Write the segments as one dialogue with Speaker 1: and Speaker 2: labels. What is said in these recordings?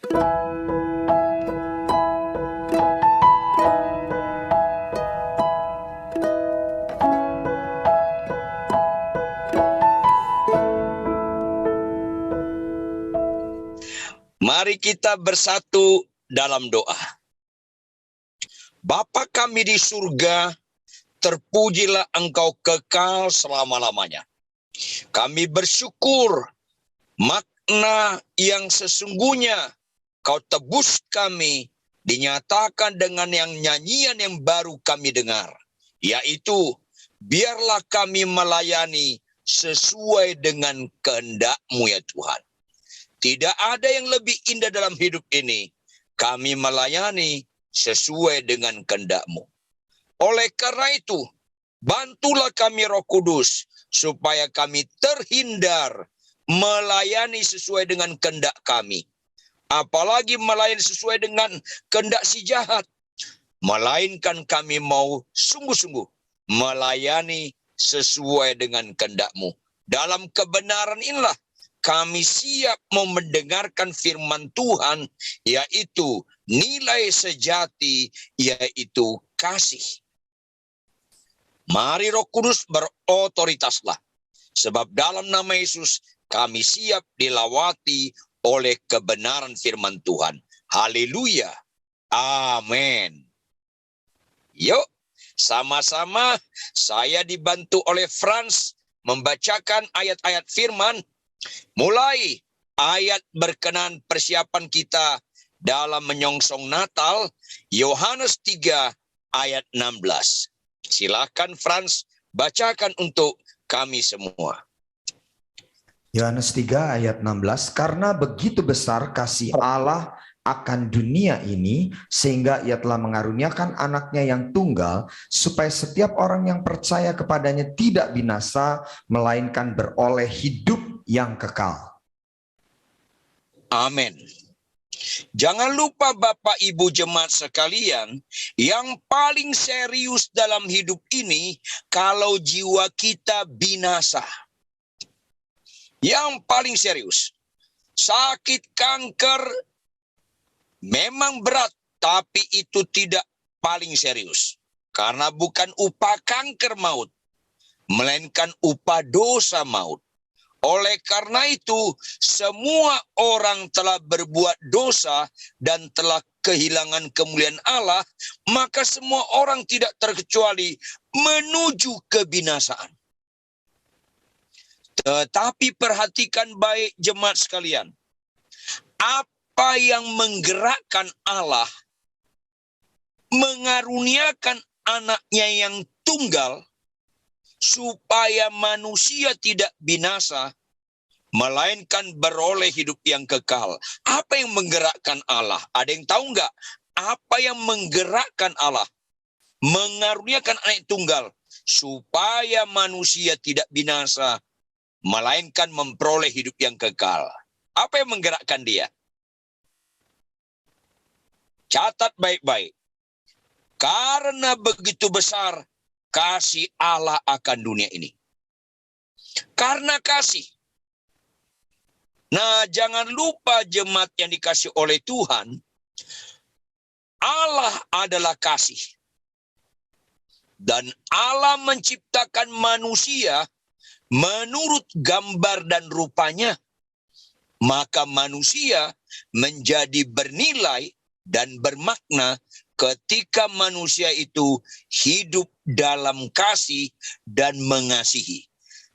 Speaker 1: Mari kita bersatu dalam doa. Bapa kami di surga, terpujilah Engkau kekal selama-lamanya. Kami bersyukur makna yang sesungguhnya Kau tebus kami dinyatakan dengan yang nyanyian yang baru kami dengar, yaitu biarlah kami melayani sesuai dengan kehendak-Mu ya Tuhan. Tidak ada yang lebih indah dalam hidup ini. Kami melayani sesuai dengan kehendak-Mu. Oleh karena itu, bantulah kami Roh Kudus, supaya kami terhindar melayani sesuai dengan kehendak kami. Apalagi melayani sesuai dengan kehendak si jahat. Melainkan kami mau sungguh-sungguh melayani sesuai dengan kehendak-Mu. Dalam kebenaran inilah kami siap mau mendengarkan firman Tuhan, yaitu nilai sejati, yaitu kasih. Mari Roh Kudus berotoritaslah, sebab dalam nama Yesus kami siap dilawati oleh kebenaran firman Tuhan. Haleluya. Amin. Yuk, sama-sama saya dibantu oleh Frans membacakan ayat-ayat firman. Mulai ayat berkenan persiapan kita dalam menyongsong Natal, Yohanes 3 ayat 16. Silakan Frans bacakan untuk kami semua.
Speaker 2: Yohanes 3 ayat 16, karena begitu besar kasih Allah akan dunia ini, sehingga Ia telah mengaruniakan anaknya yang tunggal, supaya setiap orang yang percaya kepadanya tidak binasa, melainkan beroleh hidup yang kekal.
Speaker 1: Amin. Jangan lupa Bapak Ibu jemaat sekalian, yang paling serius dalam hidup ini kalau jiwa kita binasa. Yang paling serius. Sakit kanker memang berat, tapi itu tidak paling serius. Karena bukan upah kanker maut, melainkan upah dosa maut. Oleh karena itu, semua orang telah berbuat dosa dan telah kehilangan kemuliaan Allah, maka semua orang tidak terkecuali menuju kebinasaan. Tetapi perhatikan baik jemaat sekalian, apa yang menggerakkan Allah mengaruniakan anaknya yang tunggal, supaya manusia tidak binasa, melainkan beroleh hidup yang kekal. Apa yang menggerakkan Allah? Ada yang tahu nggak? Apa yang menggerakkan Allah mengaruniakan anak tunggal, supaya manusia tidak binasa, melainkan memperoleh hidup yang kekal? Apa yang menggerakkan dia? Catat baik-baik. Karena begitu besar kasih Allah akan dunia ini. Karena kasih. Nah, jangan lupa jemaat yang dikasih oleh Tuhan, Allah adalah kasih. Dan Allah menciptakan manusia menurut gambar dan rupanya. Maka manusia menjadi bernilai dan bermakna ketika manusia itu hidup dalam kasih dan mengasihi.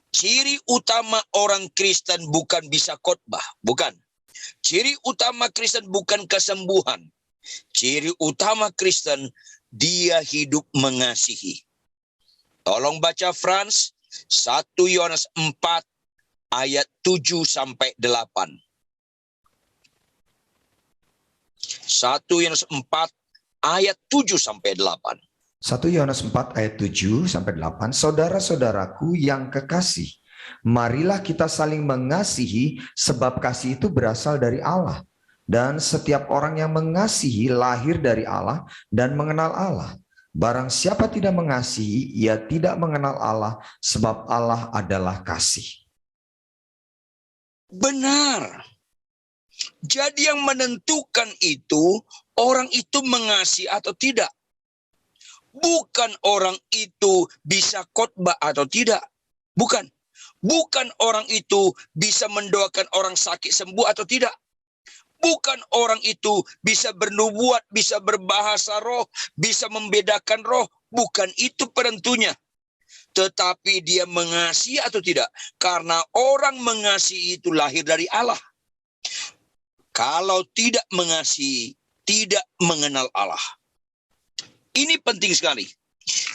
Speaker 1: Ciri utama orang Kristen bukan bisa khotbah, bukan. Ciri utama Kristen bukan kesembuhan. Ciri utama Kristen, dia hidup mengasihi. Tolong baca Frans 1 Yohanes 4 ayat 7 sampai 8. 1 Yohanes 4 ayat 7 sampai 8.
Speaker 2: 1 Yohanes 4 ayat 7 sampai 8. Saudara-saudaraku yang kekasih, marilah kita saling mengasihi, sebab kasih itu berasal dari Allah. Dan setiap orang yang mengasihi lahir dari Allah dan mengenal Allah. Barang siapa tidak mengasihi, ia tidak mengenal Allah, sebab Allah adalah kasih.
Speaker 1: Benar. Jadi yang menentukan itu, orang itu mengasihi atau tidak. Bukan orang itu bisa khotbah atau tidak. Bukan. Bukan orang itu bisa mendoakan orang sakit sembuh atau tidak. Bukan orang itu bisa bernubuat, bisa berbahasa roh, bisa membedakan roh. Bukan itu penentunya. Tetapi dia mengasihi atau tidak. Karena orang mengasihi itu lahir dari Allah. Kalau tidak mengasihi, tidak mengenal Allah. Ini penting sekali.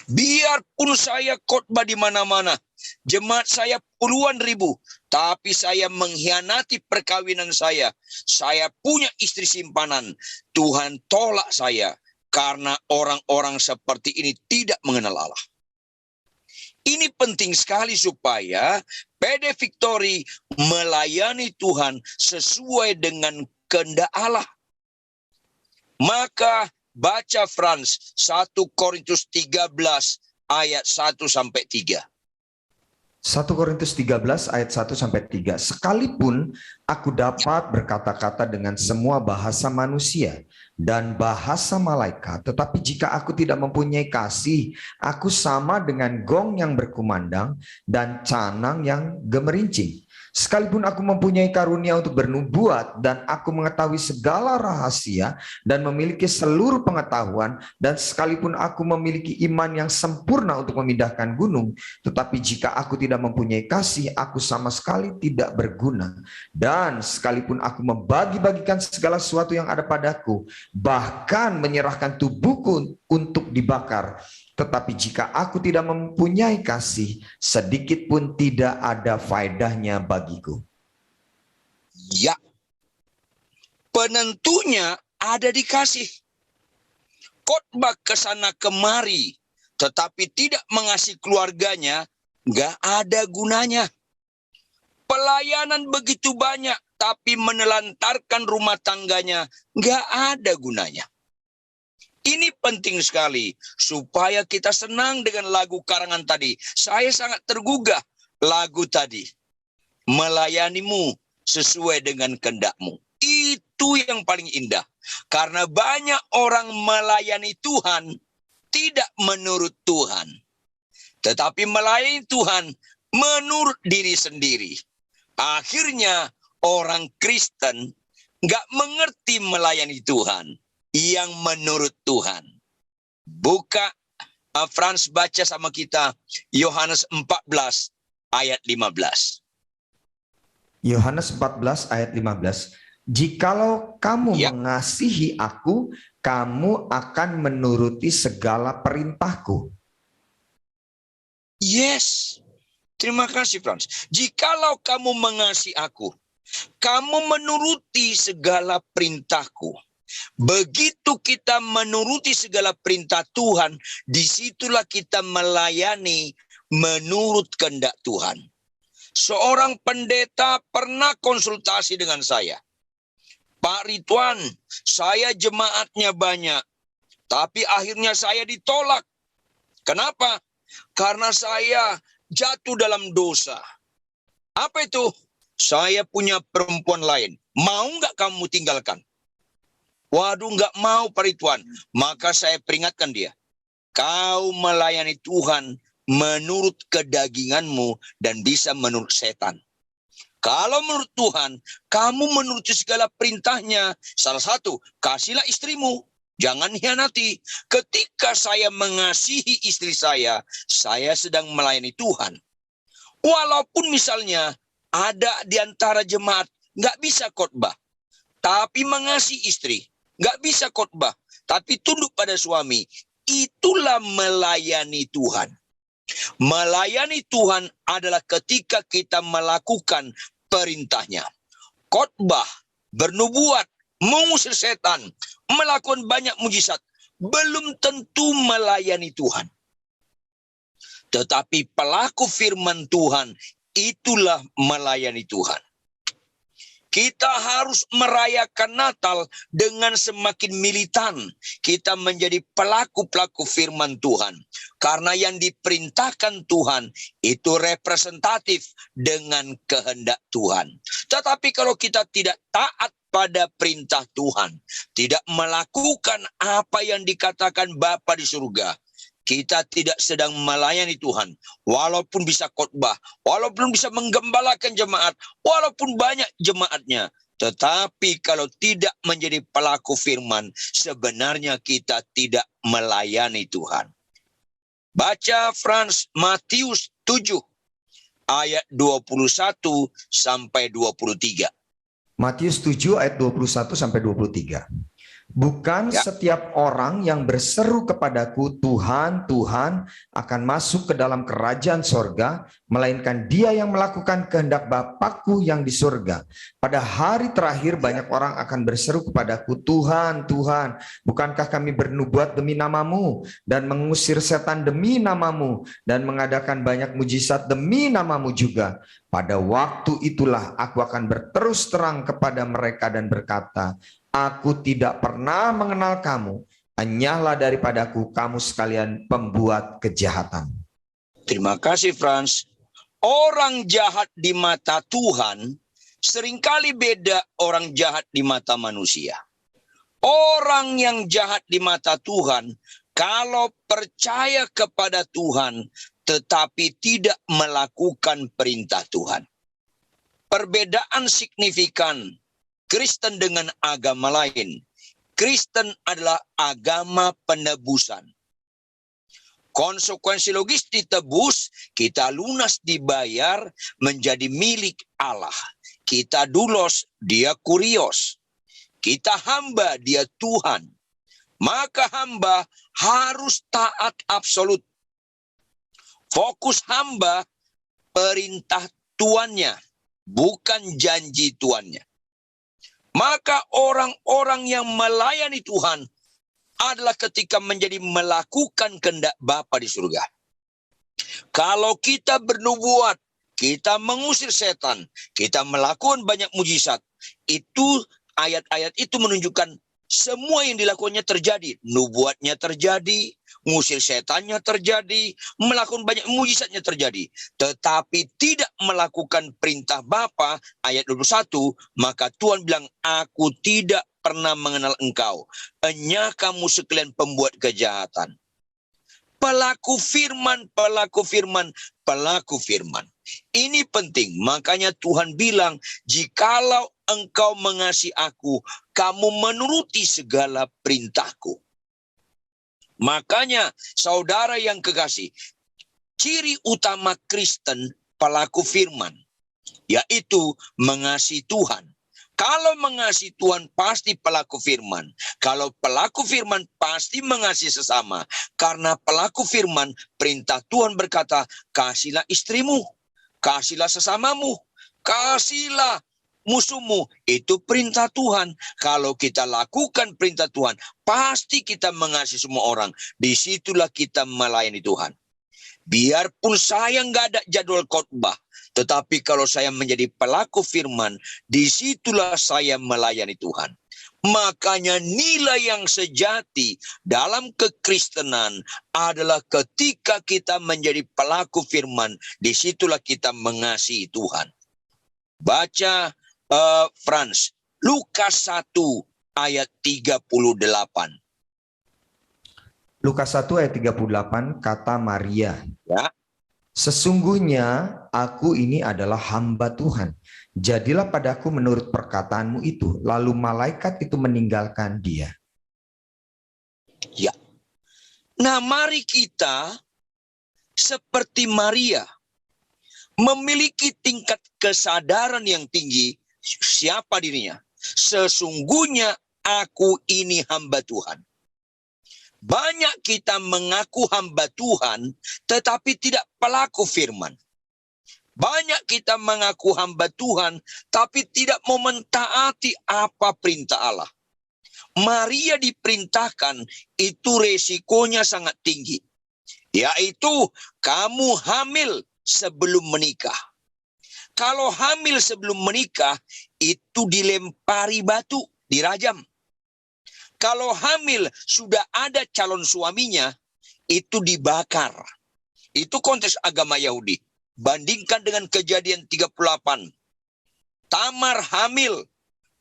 Speaker 1: Biarpun saya khotbah di mana-mana, jemaat saya puluhan ribu, tapi saya mengkhianati perkawinan saya. Saya punya istri simpanan. Tuhan tolak saya karena orang-orang seperti ini tidak mengenal Allah. Ini penting sekali supaya PD Victory melayani Tuhan sesuai dengan kehendak Allah. Maka baca Frans 1 Korintus 13 ayat 1 sampai 3.
Speaker 2: 1 Korintus 13 ayat 1 sampai 3. Sekalipun aku dapat berkata-kata dengan semua bahasa manusia dan bahasa malaikat, tetapi jika aku tidak mempunyai kasih, aku sama dengan gong yang berkumandang dan canang yang gemerincing. Sekalipun aku mempunyai karunia untuk bernubuat dan aku mengetahui segala rahasia dan memiliki seluruh pengetahuan, dan sekalipun aku memiliki iman yang sempurna untuk memindahkan gunung, tetapi jika aku tidak mempunyai kasih, aku sama sekali tidak berguna. Dan sekalipun aku membagi-bagikan segala sesuatu yang ada padaku, bahkan menyerahkan tubuhku untuk dibakar, tetapi jika aku tidak mempunyai kasih, sedikit pun tidak ada faedahnya bagiku.
Speaker 1: Ya, penentunya ada di kasih. Khotbah kesana kemari, tetapi tidak mengasihi keluarganya, nggak ada gunanya. Pelayanan begitu banyak, tapi menelantarkan rumah tangganya, nggak ada gunanya. Ini penting sekali supaya kita senang dengan lagu karangan tadi. Saya sangat tergugah lagu tadi. Melayanimu sesuai dengan kehendak-Mu. Itu yang paling indah. Karena banyak orang melayani Tuhan tidak menurut Tuhan. Tetapi melayani Tuhan menurut diri sendiri. Akhirnya orang Kristen nggak mengerti melayani Tuhan yang menurut Tuhan. Buka Frans, baca sama kita Yohanes 14 ayat 15.
Speaker 2: Yohanes 14 ayat 15. Jikalau kamu mengasihi aku, kamu akan menuruti segala perintahku.
Speaker 1: Yes. Terima kasih Frans. Jikalau kamu mengasihi aku, kamu menuruti segala perintahku. Begitu kita menuruti segala perintah Tuhan, disitulah kita melayani menurut kehendak Tuhan. Seorang pendeta pernah konsultasi dengan saya. Pak Ridwan, saya jemaatnya banyak, tapi akhirnya saya ditolak. Kenapa? Karena saya jatuh dalam dosa. Apa itu? Saya punya perempuan lain. Mau nggak kamu tinggalkan? Waduh, nggak mau Pak Ridwan. Maka saya peringatkan dia. Kau melayani Tuhan menurut kedaginganmu dan bisa menurut setan. Kalau menurut Tuhan, kamu menuruti segala perintahnya. Salah satu, kasihlah istrimu. Jangan hianati. Ketika saya mengasihi istri saya sedang melayani Tuhan. Walaupun misalnya ada di antara jemaat nggak bisa khotbah, tapi mengasihi istri. Nggak bisa khotbah, tapi tunduk pada suami. Itulah melayani Tuhan. Melayani Tuhan adalah ketika kita melakukan perintahnya. Khotbah, bernubuat, mengusir setan, melakukan banyak mujizat, belum tentu melayani Tuhan. Tetapi pelaku firman Tuhan, itulah melayani Tuhan. Kita harus merayakan Natal dengan semakin militan. Kita menjadi pelaku-pelaku firman Tuhan. Karena yang diperintahkan Tuhan itu representatif dengan kehendak Tuhan. Tetapi kalau kita tidak taat pada perintah Tuhan, tidak melakukan apa yang dikatakan Bapa di surga, kita tidak sedang melayani Tuhan. Walaupun bisa khotbah, walaupun bisa menggembalakan jemaat, walaupun banyak jemaatnya. Tetapi kalau tidak menjadi pelaku firman, sebenarnya kita tidak melayani Tuhan. Baca Frans Matius 7 ayat 21 sampai 23.
Speaker 2: Matius 7 ayat 21 sampai 23. Bukan setiap orang yang berseru kepadaku, Tuhan, Tuhan, akan masuk ke dalam kerajaan sorga, melainkan dia yang melakukan kehendak Bapakku yang di surga. Pada hari terakhir banyak orang akan berseru kepadaku, Tuhan, Tuhan, bukankah kami bernubuat demi namamu, dan mengusir setan demi namamu, dan mengadakan banyak mujizat demi namamu juga. Pada waktu itulah aku akan berterus terang kepada mereka dan berkata, aku tidak pernah mengenal kamu, enyahlah daripadaku kamu sekalian pembuat kejahatan.
Speaker 1: Terima kasih Frans. Orang jahat di mata Tuhan seringkali beda orang jahat di mata manusia. Orang yang jahat di mata Tuhan, kalau percaya kepada Tuhan tetapi tidak melakukan perintah Tuhan. Perbedaan signifikan Kristen dengan agama lain. Kristen adalah agama penebusan. Konsekuensi logis ditebus, kita lunas dibayar menjadi milik Allah. Kita dulos, dia kurios. Kita hamba, dia Tuhan. Maka hamba harus taat absolut. Fokus hamba perintah tuannya, bukan janji tuannya. Maka orang-orang yang melayani Tuhan adalah ketika menjadi melakukan kehendak Bapa di surga. Kalau kita bernubuat, kita mengusir setan, kita melakukan banyak mujizat, itu ayat-ayat itu menunjukkan semua yang dilakukannya terjadi. Nubuatnya terjadi, ngusir setannya terjadi, melakukan banyak mujizatnya terjadi. Tetapi tidak melakukan perintah Bapa, ayat 21, maka Tuhan bilang, aku tidak pernah mengenal engkau. Enyah kamu sekalian pembuat kejahatan. Pelaku firman, pelaku firman, pelaku firman. Ini penting, makanya Tuhan bilang, jikalau engkau mengasihi aku, kamu menuruti segala perintahku. Makanya saudara yang kekasih, ciri utama Kristen pelaku firman, yaitu mengasihi Tuhan. Kalau mengasihi Tuhan pasti pelaku firman. Kalau pelaku firman pasti mengasihi sesama. Karena pelaku firman, perintah Tuhan berkata, kasihlah istrimu, kasihlah sesamamu, kasihlah musuhmu. Itu perintah Tuhan. Kalau kita lakukan perintah Tuhan, pasti kita mengasihi semua orang. Disitulah kita melayani Tuhan. Biarpun saya nggak ada jadwal khotbah, tetapi kalau saya menjadi pelaku firman, disitulah saya melayani Tuhan. Makanya nilai yang sejati dalam kekristenan adalah ketika kita menjadi pelaku firman, disitulah kita mengasihi Tuhan. Baca Frans, Lukas 1 ayat 38.
Speaker 2: Lukas 1 ayat 38, kata Maria,
Speaker 1: Ya.
Speaker 2: sesungguhnya aku ini adalah hamba Tuhan. Jadilah padaku menurut perkataanmu itu. Lalu malaikat itu meninggalkan dia.
Speaker 1: Ya. Nah, mari kita seperti Maria memiliki tingkat kesadaran yang tinggi. Siapa dirinya? Sesungguhnya aku ini hamba Tuhan. Banyak kita mengaku hamba Tuhan, tetapi tidak pelaku firman. Banyak kita mengaku hamba Tuhan, tapi tidak mau mentaati apa perintah Allah. Maria diperintahkan, itu resikonya sangat tinggi. Yaitu, kamu hamil sebelum menikah. Kalau hamil sebelum menikah, itu dilempari batu, dirajam. Kalau hamil sudah ada calon suaminya, itu dibakar. Itu konteks agama Yahudi. Bandingkan dengan Kejadian 38. Tamar hamil.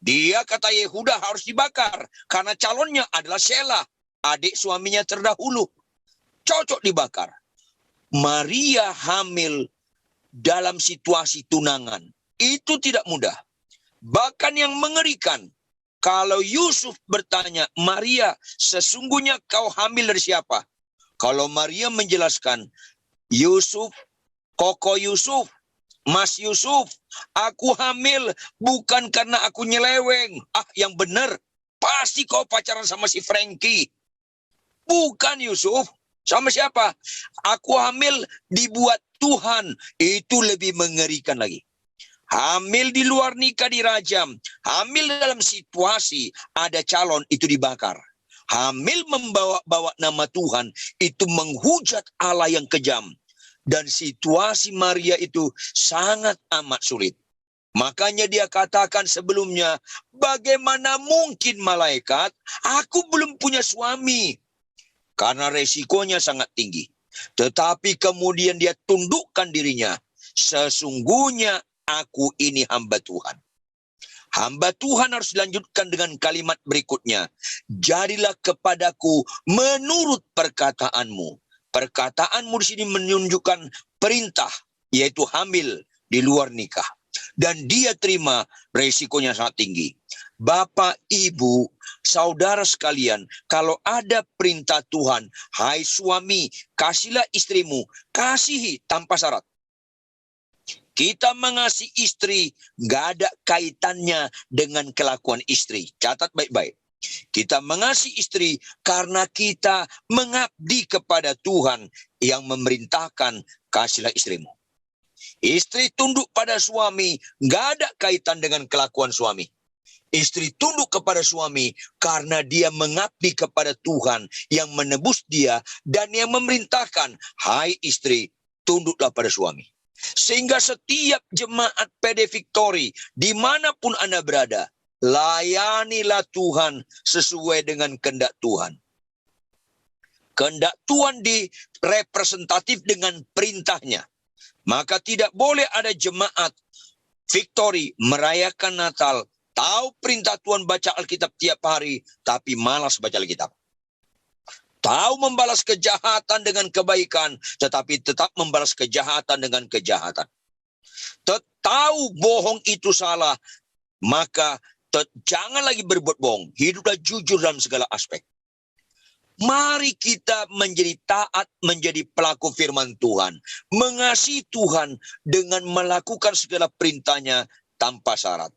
Speaker 1: Dia kata Yehuda harus dibakar. Karena calonnya adalah Shelah, adik suaminya terdahulu. Cocok dibakar. Maria hamil dalam situasi tunangan. Itu tidak mudah. Bahkan yang mengerikan, kalau Yusuf bertanya, Maria, sesungguhnya kau hamil dari siapa? Kalau Maria menjelaskan, Yusuf, Koko Yusuf, Mas Yusuf, aku hamil bukan karena aku nyeleweng. Yang benar, pasti kau pacaran sama si Frankie. Bukan Yusuf, sama siapa? Aku hamil dibuat Tuhan. Itu lebih mengerikan lagi. Hamil di luar nikah dirajam. Hamil dalam situasi ada calon itu dibakar. Hamil membawa-bawa nama Tuhan itu menghujat Allah yang kejam. Dan situasi Maria itu sangat amat sulit. Makanya dia katakan sebelumnya, bagaimana mungkin malaikat, aku belum punya suami. Karena resikonya sangat tinggi. Tetapi kemudian dia tundukkan dirinya. Sesungguhnya aku ini hamba Tuhan. Hamba Tuhan harus dilanjutkan dengan kalimat berikutnya. Jadilah kepadaku menurut perkataanmu. Perkataanmu di sini menunjukkan perintah, yaitu hamil di luar nikah. Dan dia terima, resikonya sangat tinggi. Bapak, Ibu, saudara sekalian, kalau ada perintah Tuhan, hai suami, kasihlah istrimu, kasihi tanpa syarat. Kita mengasihi istri, nggak ada kaitannya dengan kelakuan istri. Catat baik-baik. Kita mengasihi istri karena kita mengabdi kepada Tuhan yang memerintahkan, kasihlah istrimu. Istri tunduk pada suami, nggak ada kaitan dengan kelakuan suami. Istri tunduk kepada suami karena dia mengabdi kepada Tuhan yang menebus dia dan yang memerintahkan, hai istri, tunduklah pada suami. Sehingga setiap jemaat PD Victory, dimanapun Anda berada, layanilah Tuhan sesuai dengan kehendak Tuhan. Kehendak Tuhan direpresentatif dengan perintahnya. Maka tidak boleh ada jemaat Victory merayakan Natal, tahu perintah Tuhan baca Alkitab tiap hari, tapi malas baca Alkitab. Tahu membalas kejahatan dengan kebaikan, tetapi tetap membalas kejahatan dengan kejahatan. Tahu bohong itu salah, maka jangan lagi berbuat bohong. Hiduplah jujur dalam segala aspek. Mari kita menjadi taat, menjadi pelaku firman Tuhan. Mengasihi Tuhan dengan melakukan segala perintahnya tanpa syarat.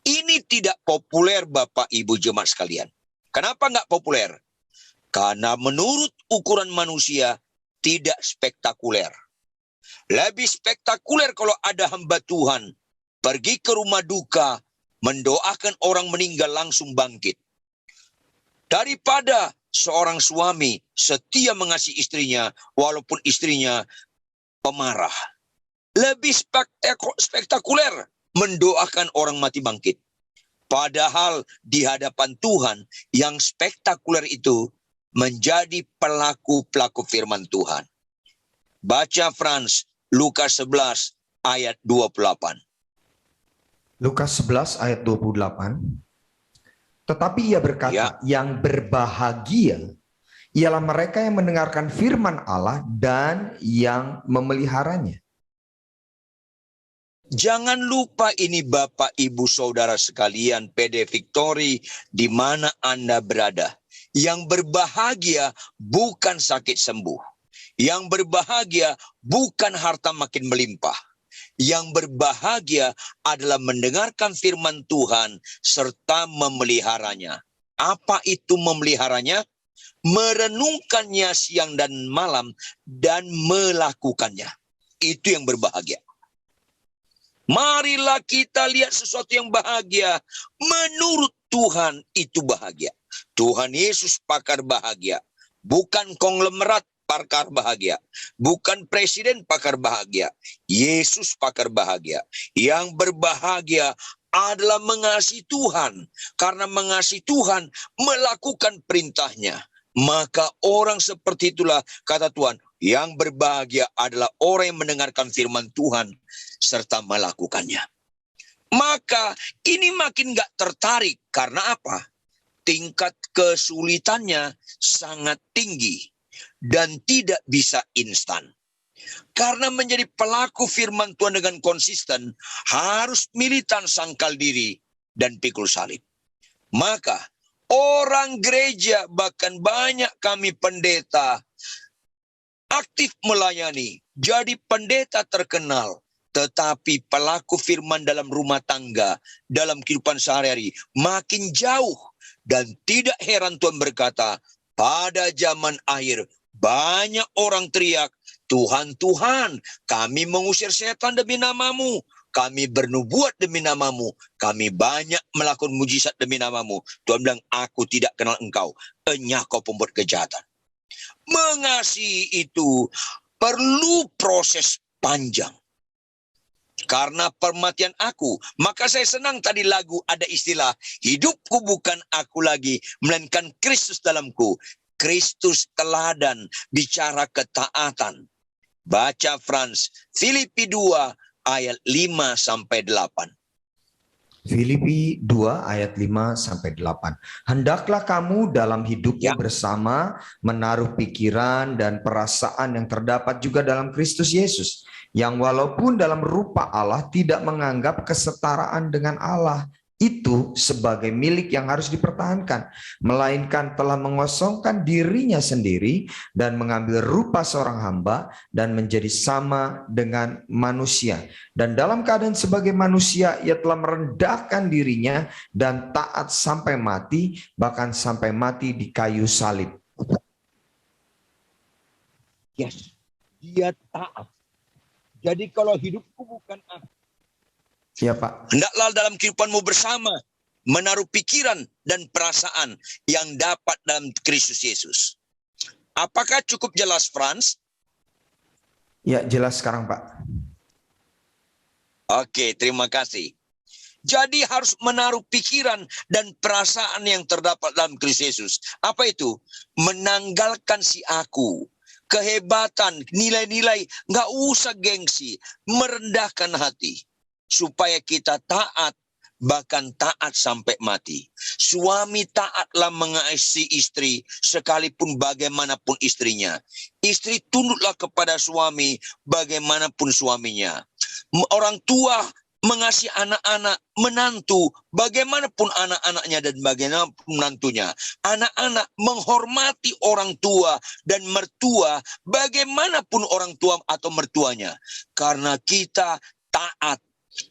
Speaker 1: Ini tidak populer Bapak Ibu jemaat sekalian. Kenapa nggak populer? Karena menurut ukuran manusia tidak spektakuler. Lebih spektakuler kalau ada hamba Tuhan pergi ke rumah duka, mendoakan orang meninggal langsung bangkit. Daripada seorang suami setia mengasihi istrinya walaupun istrinya pemarah. Lebih spektakuler mendoakan orang mati bangkit. Padahal di hadapan Tuhan yang spektakuler itu menjadi pelaku-pelaku firman Tuhan. Baca Frans, Lukas 11 ayat 28.
Speaker 2: Lukas 11 ayat 28. Tetapi ia berkata, yang berbahagia ialah mereka yang mendengarkan firman Allah dan yang memeliharanya.
Speaker 1: Jangan lupa ini Bapak Ibu Saudara sekalian PD Victory di mana Anda berada. Yang berbahagia bukan sakit sembuh. Yang berbahagia bukan harta makin melimpah. Yang berbahagia adalah mendengarkan firman Tuhan serta memeliharanya. Apa itu memeliharanya? Merenungkannya siang dan malam dan melakukannya. Itu yang berbahagia. Marilah kita lihat sesuatu yang bahagia. Menurut Tuhan itu bahagia. Tuhan Yesus pakar bahagia. Bukan konglomerat pakar bahagia. Bukan presiden pakar bahagia. Yesus pakar bahagia. Yang berbahagia adalah mengasihi Tuhan. Karena mengasihi Tuhan, melakukan perintahnya. Maka orang seperti itulah, kata Tuhan, yang berbahagia adalah orang yang mendengarkan firman Tuhan serta melakukannya. Maka ini makin gak tertarik. Karena apa? Tingkat kesulitannya sangat tinggi dan tidak bisa instan. Karena menjadi pelaku firman Tuhan dengan konsisten, harus militan sangkal diri dan pikul salib. Maka orang gereja, bahkan banyak kami pendeta, aktif melayani, jadi pendeta terkenal, tetapi pelaku firman dalam rumah tangga, dalam kehidupan sehari-hari, makin jauh. Dan tidak heran Tuhan berkata, pada zaman akhir, banyak orang teriak, Tuhan, Tuhan, kami mengusir setan demi namamu. Kami bernubuat demi namamu. Kami banyak melakukan mujizat demi namamu. Tuhan bilang, aku tidak kenal engkau. Enyah kau pembuat kejahatan. Mengasihi itu perlu proses panjang. Karena permatian aku. Maka saya senang tadi lagu ada istilah, hidupku bukan aku lagi, melainkan Kristus dalamku. Kristus teladan, bicara ketaatan. Baca Frans, Filipi 2 ayat 5-8.
Speaker 2: Filipi 2 ayat 5-8. Hendaklah kamu dalam hidupmu bersama menaruh pikiran dan perasaan yang terdapat juga dalam Kristus Yesus, yang walaupun dalam rupa Allah tidak menganggap kesetaraan dengan Allah itu sebagai milik yang harus dipertahankan, melainkan telah mengosongkan dirinya sendiri dan mengambil rupa seorang hamba dan menjadi sama dengan manusia. Dan dalam keadaan sebagai manusia, ia telah merendahkan dirinya dan taat sampai mati, bahkan sampai mati di kayu salib.
Speaker 1: Yes, dia taat. Jadi kalau hidupku bukan aku,
Speaker 2: ya Pak,
Speaker 1: hendaklah dalam kehidupanmu bersama menaruh pikiran dan perasaan yang dapat dalam Kristus Yesus. Apakah cukup jelas, Frans?
Speaker 2: Ya, jelas sekarang, Pak.
Speaker 1: Oke, terima kasih. Jadi harus menaruh pikiran dan perasaan yang terdapat dalam Kristus Yesus. Apa itu? Menanggalkan si aku, kehebatan, nilai-nilai, nggak usah gengsi, merendahkan hati. Supaya kita taat, bahkan taat sampai mati. Suami taatlah mengasihi istri, sekalipun bagaimanapun istrinya. Istri tunduklah kepada suami, bagaimanapun suaminya. Orang tua mengasihi anak-anak, menantu, bagaimanapun anak-anaknya dan bagaimanapun menantunya. Anak-anak menghormati orang tua dan mertua, bagaimanapun orang tua atau mertuanya. Karena kita taat.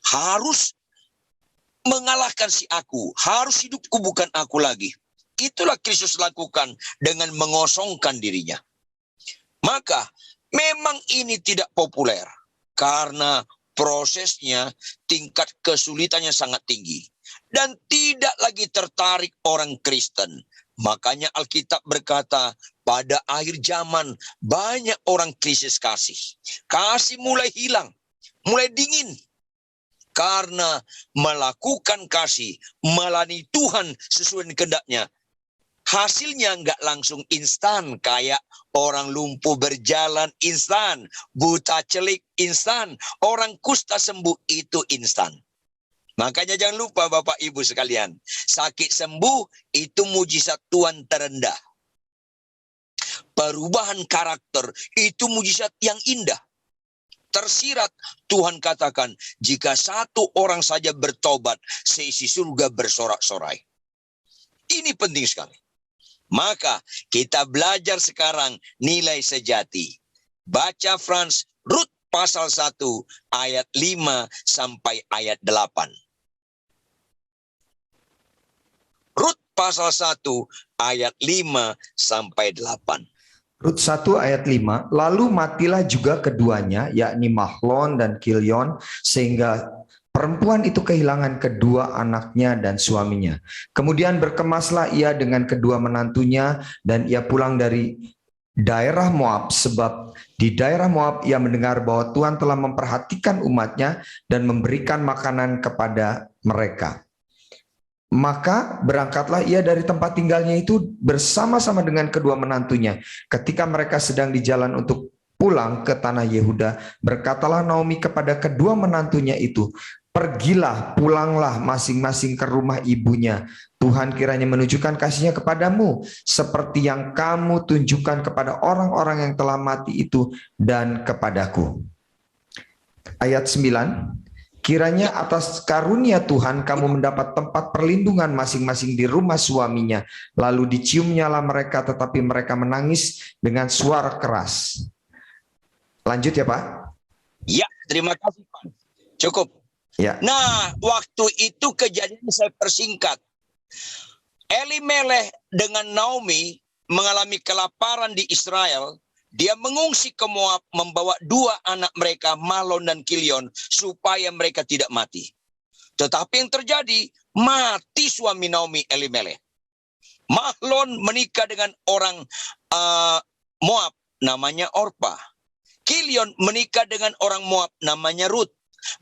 Speaker 1: Harus mengalahkan si aku. Harus hidupku bukan aku lagi. Itulah Kristus lakukan dengan mengosongkan dirinya. Maka memang ini tidak populer. Karena prosesnya, tingkat kesulitannya sangat tinggi. Dan tidak lagi tertarik orang Kristen. Makanya Alkitab berkata, pada akhir zaman banyak orang krisis kasih. Kasih mulai hilang, mulai dingin. Karena melakukan kasih, melayani Tuhan sesuai dengan kehendaknya. Hasilnya nggak langsung instan, kayak orang lumpuh berjalan instan, buta celik instan, orang kusta sembuh itu instan. Makanya jangan lupa Bapak Ibu sekalian, sakit sembuh itu mujizat Tuhan terendah. Perubahan karakter itu mujizat yang indah. Tersirat, Tuhan katakan, jika satu orang saja bertobat, seisi surga bersorak-sorai. Ini penting sekali. Maka kita belajar sekarang nilai sejati. Baca Frans, Rut pasal 1 ayat 5 sampai ayat 8. Rut pasal 1 ayat 5 sampai 8.
Speaker 2: Rut 1 ayat 5, lalu matilah juga keduanya, yakni Mahlon dan Kilion, sehingga perempuan itu kehilangan kedua anaknya dan suaminya. Kemudian berkemaslah ia dengan kedua menantunya, dan ia pulang dari daerah Moab, sebab di daerah Moab ia mendengar bahwa Tuhan telah memperhatikan umatnya dan memberikan makanan kepada mereka. Maka berangkatlah ia dari tempat tinggalnya itu bersama-sama dengan kedua menantunya. Ketika mereka sedang di jalan untuk pulang ke tanah Yehuda, berkatalah Naomi kepada kedua menantunya itu, "Pergilah, pulanglah masing-masing ke rumah ibunya. Tuhan kiranya menunjukkan kasih-Nya kepadamu, seperti yang kamu tunjukkan kepada orang-orang yang telah mati itu dan kepadaku." Ayat 9, kiranya atas karunia Tuhan kamu mendapat tempat perlindungan masing-masing di rumah suaminya. Lalu diciumnyalah mereka, tetapi mereka menangis dengan suara keras. Lanjut ya Pak.
Speaker 1: Ya, terima kasih Pak. Cukup.
Speaker 2: Ya.
Speaker 1: Nah, waktu itu kejadian saya persingkat. Elimelech dengan Naomi mengalami kelaparan di Israel. Dia mengungsi ke Moab membawa dua anak mereka, Mahlon dan Kilion, supaya mereka tidak mati. Tetapi yang terjadi, mati suami Naomi, Elimelech. Mahlon menikah dengan orang Moab, namanya Orpa. Kilion menikah dengan orang Moab, namanya Rut.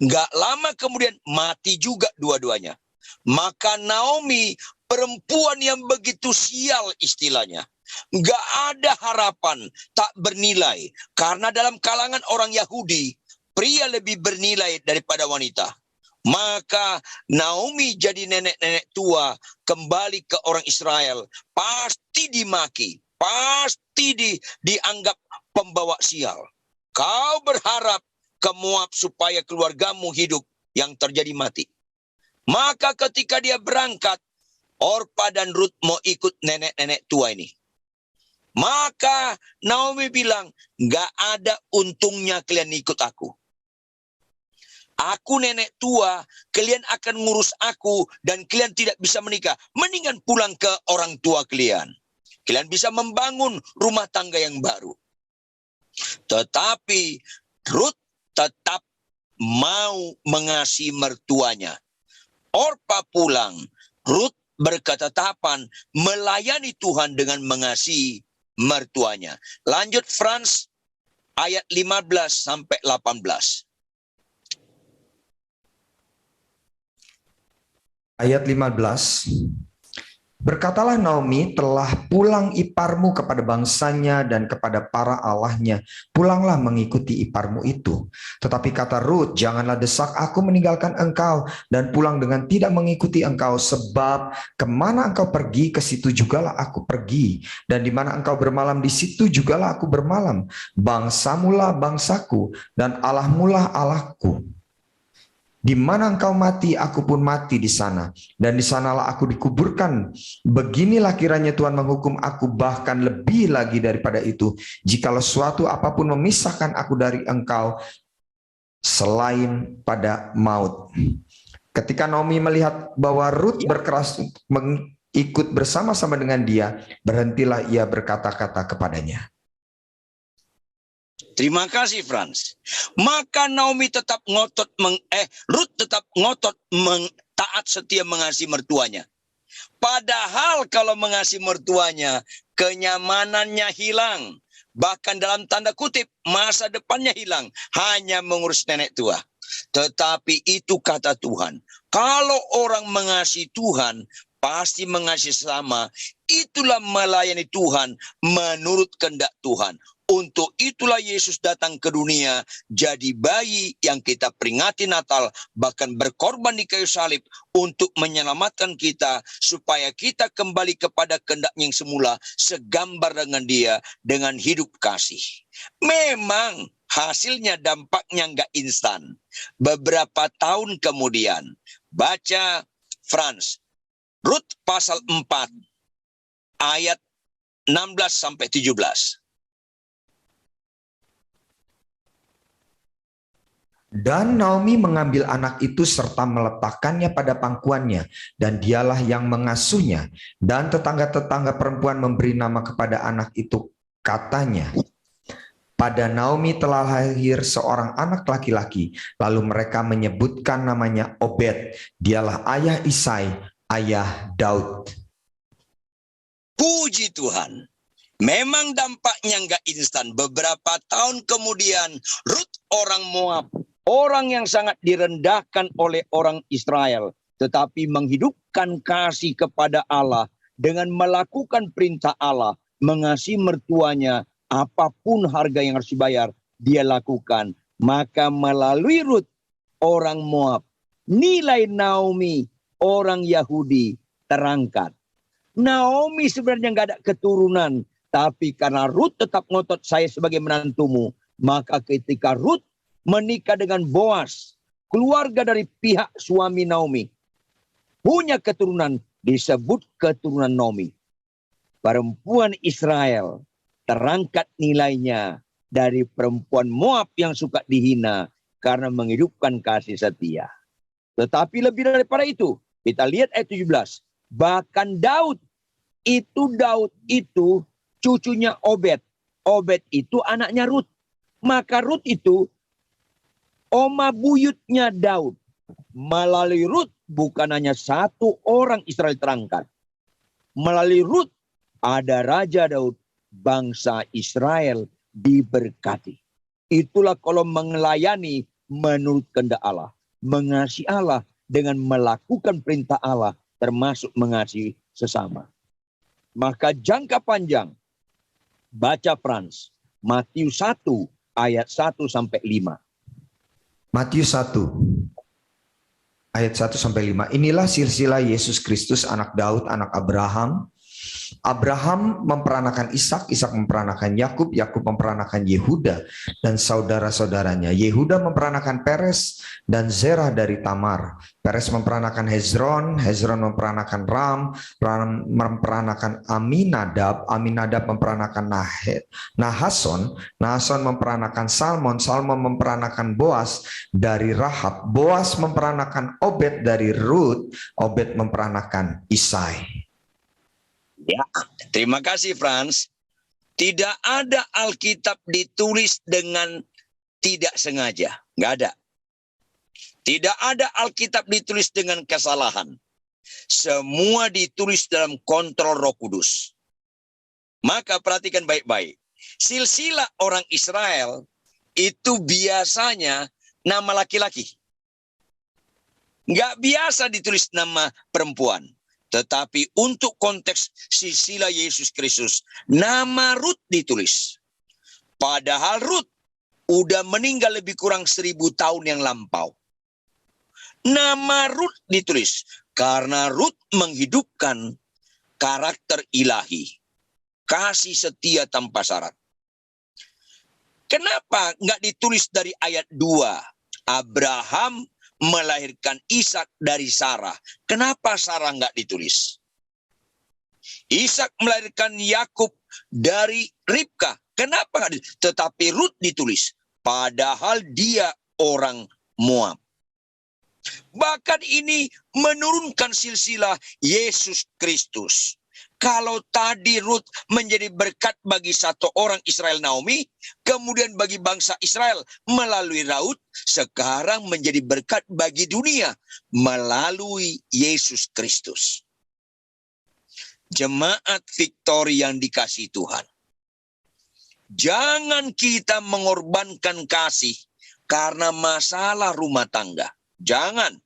Speaker 1: Nggak lama kemudian mati juga dua-duanya. Maka Naomi, perempuan yang begitu sial istilahnya, nggak ada harapan, tak bernilai. Karena dalam kalangan orang Yahudi, pria lebih bernilai daripada wanita. Maka Naomi jadi nenek-nenek tua, kembali ke orang Israel. Pasti dimaki, pasti dianggap pembawa sial. Kau berharap ke Moab supaya keluargamu hidup, yang terjadi mati. Maka ketika dia berangkat, Orpa dan Rut mau ikut nenek-nenek tua ini. Maka Naomi bilang, nggak ada untungnya kalian ikut aku. Aku nenek tua, kalian akan ngurus aku dan kalian tidak bisa menikah. Mendingan pulang ke orang tua kalian. Kalian bisa membangun rumah tangga yang baru. Tetapi Rut tetap mau mengasihi mertuanya. Orpa pulang, Rut berketetapan melayani Tuhan dengan mengasihi mertuanya. Lanjut Frans, ayat 15 sampai 18.
Speaker 2: Ayat 15. Berkatalah Naomi, telah pulang iparmu kepada bangsanya dan kepada para allahnya. Pulanglah mengikuti iparmu itu. Tetapi kata Rut, janganlah desak aku meninggalkan engkau dan pulang dengan tidak mengikuti engkau. Sebab kemana engkau pergi, ke situ jugalah aku pergi. Dan di mana engkau bermalam, di situ jugalah aku bermalam. Bangsamulah bangsaku dan Allahmulah Allahku. Di mana engkau mati, aku pun mati di sana. Dan di sanalah aku dikuburkan. Beginilah kiranya Tuhan menghukum aku, bahkan lebih lagi daripada itu, jikalau suatu apapun memisahkan aku dari engkau, selain pada maut. Ketika Naomi melihat bahwa Rut berkeras ikut bersama-sama dengan dia, berhentilah ia berkata-kata kepadanya.
Speaker 1: Terima kasih Frans. Maka Naomi tetap ngotot Rut tetap ngotot taat setia mengasihi mertuanya. Padahal kalau mengasihi mertuanya, kenyamanannya hilang. Bahkan dalam tanda kutip, masa depannya hilang. Hanya mengurus nenek tua. Tetapi itu kata Tuhan. Kalau orang mengasihi Tuhan, pasti mengasihi sesama. Itulah melayani Tuhan menurut kehendak Tuhan. Untuk itulah Yesus datang ke dunia, jadi bayi yang kita peringati Natal, bahkan berkorban di kayu salib untuk menyelamatkan kita, supaya kita kembali kepada kehendak-Nya yang semula, segambar dengan Dia, dengan hidup kasih. Memang hasilnya dampaknya nggak instan. Beberapa tahun kemudian, baca Frans, Rut pasal 4, ayat 16-17.
Speaker 2: Dan Naomi mengambil anak itu serta meletakkannya pada pangkuannya, dan dialah yang mengasuhnya. Dan tetangga-tetangga perempuan memberi nama kepada anak itu, katanya, pada Naomi telah lahir seorang anak laki-laki. Lalu mereka menyebutkan namanya Obed. Dialah ayah Isai, ayah Daud.
Speaker 1: Puji Tuhan. Memang dampaknya nggak instan. Beberapa tahun kemudian, Rut orang Moab, orang yang sangat direndahkan oleh orang Israel, tetapi menghidupkan kasih kepada Allah dengan melakukan perintah Allah, mengasihi mertuanya, apapun harga yang harus dibayar, dia lakukan. Maka melalui Rut, orang Moab, nilai Naomi, orang Yahudi, terangkat. Naomi sebenarnya nggak ada keturunan, tapi karena Rut tetap ngotot, saya sebagai menantumu, maka ketika Rut menikah dengan Boas, keluarga dari pihak suami Naomi, punya keturunan, disebut keturunan Naomi. Perempuan Israel terangkat nilainya dari perempuan Moab yang suka dihina karena menghidupkan kasih setia. Tetapi lebih daripada itu, kita lihat ayat 17. Bahkan Daud itu cucunya Obed. Obed itu anaknya Rut. Maka Rut itu oma buyutnya Daud. Melalui Rut bukan hanya satu orang Israel terangkat. Melalui Rut ada Raja Daud, bangsa Israel diberkati. Itulah kalau melayani menurut kehendak Allah. Mengasihi Allah dengan melakukan perintah Allah, termasuk mengasihi sesama. Maka jangka panjang, baca Frans, Matius 1 ayat 1 sampai 5.
Speaker 2: Matius 1 ayat 1 sampai 5. Inilah silsilah Yesus Kristus, anak Daud, anak Abraham. Abraham memperanakan Ishak, Ishak memperanakan Yakub, Yakub memperanakan Yehuda dan saudara-saudaranya. Yehuda memperanakan Peres dan Zerah dari Tamar. Peres memperanakan Hezron, Hezron memperanakan Ram, Ram memperanakan Aminadab, Aminadab memperanakan Nahason, Nahason memperanakan Salmon, Salmon memperanakan Boas dari Rahab, Boas memperanakan Obed dari Rut, Obed memperanakan Isai.
Speaker 1: Ya, terima kasih Frans. Tidak ada Alkitab ditulis dengan tidak sengaja. Nggak ada. Tidak ada Alkitab ditulis dengan kesalahan. Semua ditulis dalam kontrol Roh Kudus. Maka perhatikan baik-baik. Silsilah orang Israel itu biasanya nama laki-laki. Nggak biasa ditulis nama perempuan. Tetapi untuk konteks silsilah Yesus Kristus, nama Rut ditulis. Padahal Rut udah meninggal lebih kurang 1000 tahun yang lampau. Nama Rut ditulis karena Rut menghidupkan karakter ilahi. Kasih setia tanpa syarat. Kenapa nggak ditulis dari ayat 2? Abraham melahirkan Ishak dari Sarah. Kenapa Sarah nggak ditulis? Ishak melahirkan Yakub dari Ribka. Kenapa nggak ditulis? Tetapi Rut ditulis. Padahal dia orang Moab. Bahkan ini menurunkan silsilah Yesus Kristus. Kalau tadi Rut menjadi berkat bagi satu orang Israel Naomi, kemudian bagi bangsa Israel melalui Rut, sekarang menjadi berkat bagi dunia melalui Yesus Kristus. Jemaat Victory yang dikasihi Tuhan. Jangan kita mengorbankan kasih karena masalah rumah tangga. Jangan.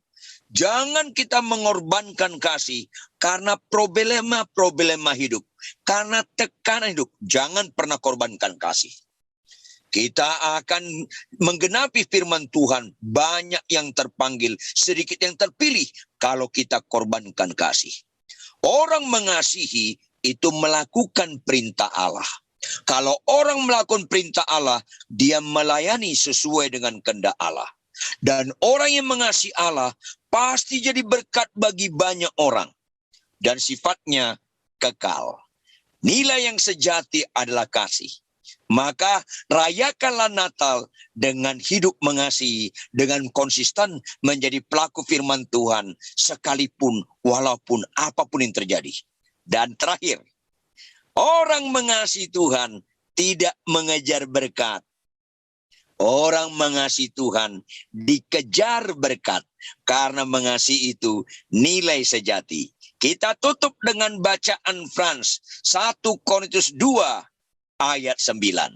Speaker 1: Jangan kita mengorbankan kasih karena problema hidup. Karena tekanan hidup. Jangan pernah korbankan kasih. Kita akan menggenapi firman Tuhan. Banyak yang terpanggil, sedikit yang terpilih kalau kita korbankan kasih. Orang mengasihi itu melakukan perintah Allah. Kalau orang melakukan perintah Allah, dia melayani sesuai dengan kehendak Allah. Dan orang yang mengasihi Allah pasti jadi berkat bagi banyak orang. Dan sifatnya kekal. Nilai yang sejati adalah kasih. Maka rayakanlah Natal dengan hidup mengasihi. Dengan konsisten menjadi pelaku firman Tuhan. Sekalipun walaupun apapun yang terjadi. Dan terakhir. Orang mengasihi Tuhan tidak mengejar berkat. Orang mengasihi Tuhan dikejar berkat. Karena mengasihi itu nilai sejati. Kita tutup dengan bacaan Frans 1 Korintus 2 ayat 9.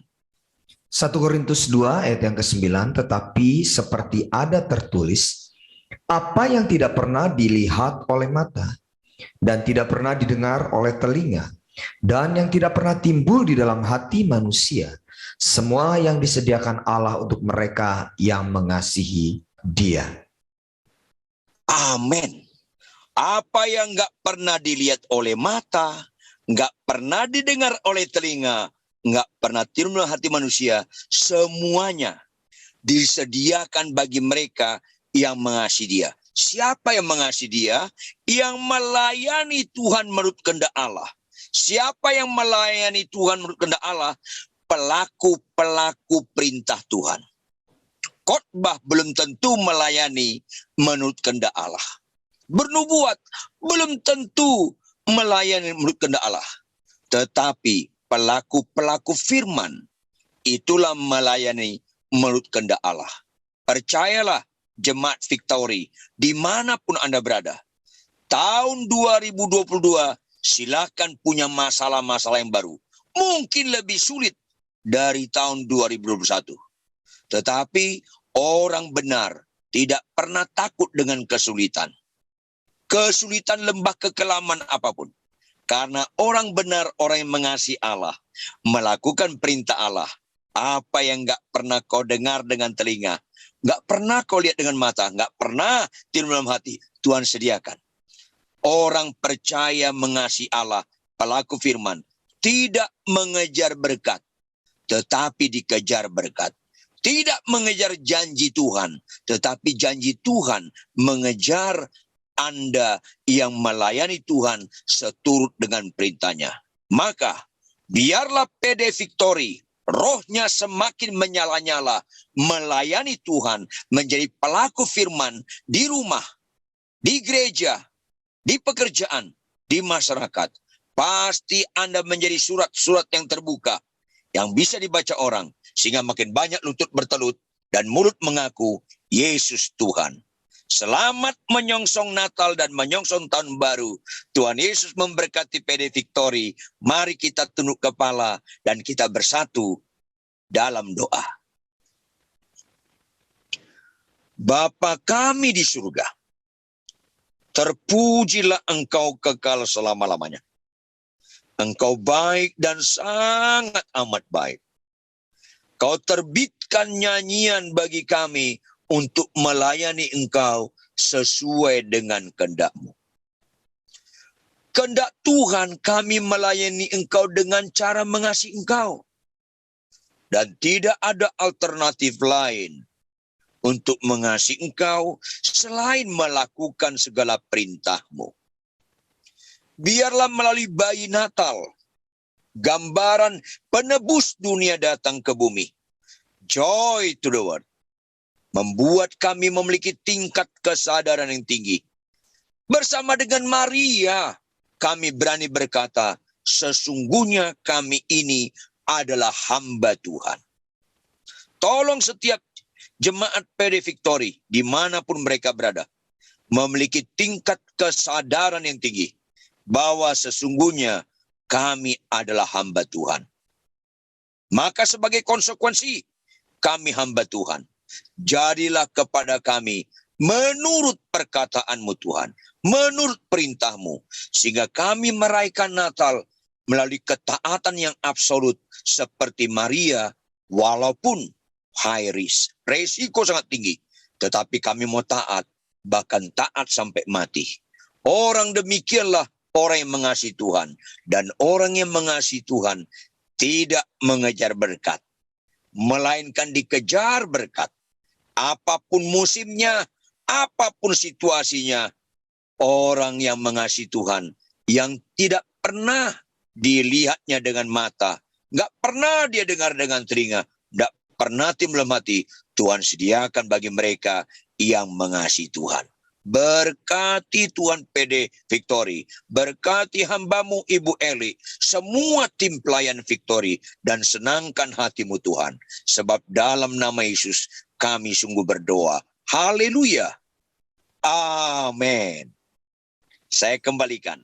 Speaker 2: 1 Korintus 2 ayat yang ke-9, tetapi seperti ada tertulis, apa yang tidak pernah dilihat oleh mata, dan tidak pernah didengar oleh telinga, dan yang tidak pernah timbul di dalam hati manusia, semua yang disediakan Allah untuk mereka yang mengasihi Dia.
Speaker 1: Amin. Apa yang nggak pernah dilihat oleh mata, nggak pernah didengar oleh telinga, nggak pernah timbul dalam hati manusia, semuanya disediakan bagi mereka yang mengasihi Dia. Siapa yang mengasihi Dia? Yang melayani Tuhan menurut kehendak Allah. Siapa yang melayani Tuhan menurut kehendak Allah? Pelaku-pelaku perintah Tuhan. Khotbah belum tentu melayani menurut kehendak Allah. Bernubuat belum tentu melayani menurut kehendak Allah. Tetapi pelaku-pelaku firman itulah melayani menurut kehendak Allah. Percayalah Jemaat Victory, dimanapun Anda berada. Tahun 2022, silakan punya masalah-masalah yang baru. Mungkin lebih sulit dari tahun 2021. Tetapi orang benar tidak pernah takut dengan kesulitan. Kesulitan lembah kekelaman apapun. Karena orang benar, orang yang mengasihi Allah, melakukan perintah Allah. Apa yang gak pernah kau dengar dengan telinga, gak pernah kau lihat dengan mata, gak pernah timbul dalam hati, Tuhan sediakan. Orang percaya mengasihi Allah, pelaku firman, tidak mengejar berkat, tetapi dikejar berkat. Tidak mengejar janji Tuhan, tetapi janji Tuhan mengejar Anda yang melayani Tuhan seturut dengan perintahnya. Maka, biarlah PD Victory, rohnya semakin menyala-nyala, melayani Tuhan, menjadi pelaku firman di rumah, di gereja, di pekerjaan, di masyarakat. Pasti Anda menjadi surat-surat yang terbuka, yang bisa dibaca orang, sehingga makin banyak lutut bertelut dan mulut mengaku Yesus Tuhan. Selamat menyongsong Natal dan menyongsong Tahun Baru. Tuhan Yesus memberkati PD Victory. Mari kita tunduk kepala dan kita bersatu dalam doa. Bapa kami di surga, terpujilah Engkau kekal selama-lamanya. Engkau baik dan sangat amat baik. Kau terbitkan nyanyian bagi kami untuk melayani Engkau sesuai dengan kehendak-Mu. Kehendak Tuhan kami melayani Engkau dengan cara mengasihi Engkau. Dan tidak ada alternatif lain untuk mengasihi Engkau selain melakukan segala perintah-Mu. Biarlah melalui bayi Natal, gambaran penebus dunia datang ke bumi. Joy to the world. Membuat kami memiliki tingkat kesadaran yang tinggi. Bersama dengan Maria, kami berani berkata, sesungguhnya kami ini adalah hamba Tuhan. Tolong setiap jemaat PD Victory, dimanapun mereka berada, memiliki tingkat kesadaran yang tinggi, bahwa sesungguhnya kami adalah hamba Tuhan. Maka sebagai konsekuensi, kami hamba Tuhan. Jadilah kepada kami menurut perkataan-Mu Tuhan, menurut perintah-Mu, sehingga kami merayakan Natal melalui ketaatan yang absolut seperti Maria, walaupun high risk, resiko sangat tinggi, tetapi kami mau taat, bahkan taat sampai mati. Orang demikianlah orang yang mengasihi Tuhan, dan orang yang mengasihi Tuhan tidak mengejar berkat, melainkan dikejar berkat. Apapun musimnya, apapun situasinya, orang yang mengasihi Tuhan, yang tidak pernah dilihatnya dengan mata, nggak pernah dia dengar dengan telinga, nggak pernah timbul dalam hati, Tuhan sediakan bagi mereka yang mengasihi Tuhan. Berkati Tuhan PD Victory, berkati hamba-Mu Ibu Eli, semua tim pelayan Victory, dan senangkan hati-Mu Tuhan. Sebab dalam nama Yesus kami sungguh berdoa. Haleluya. Amin. Saya kembalikan.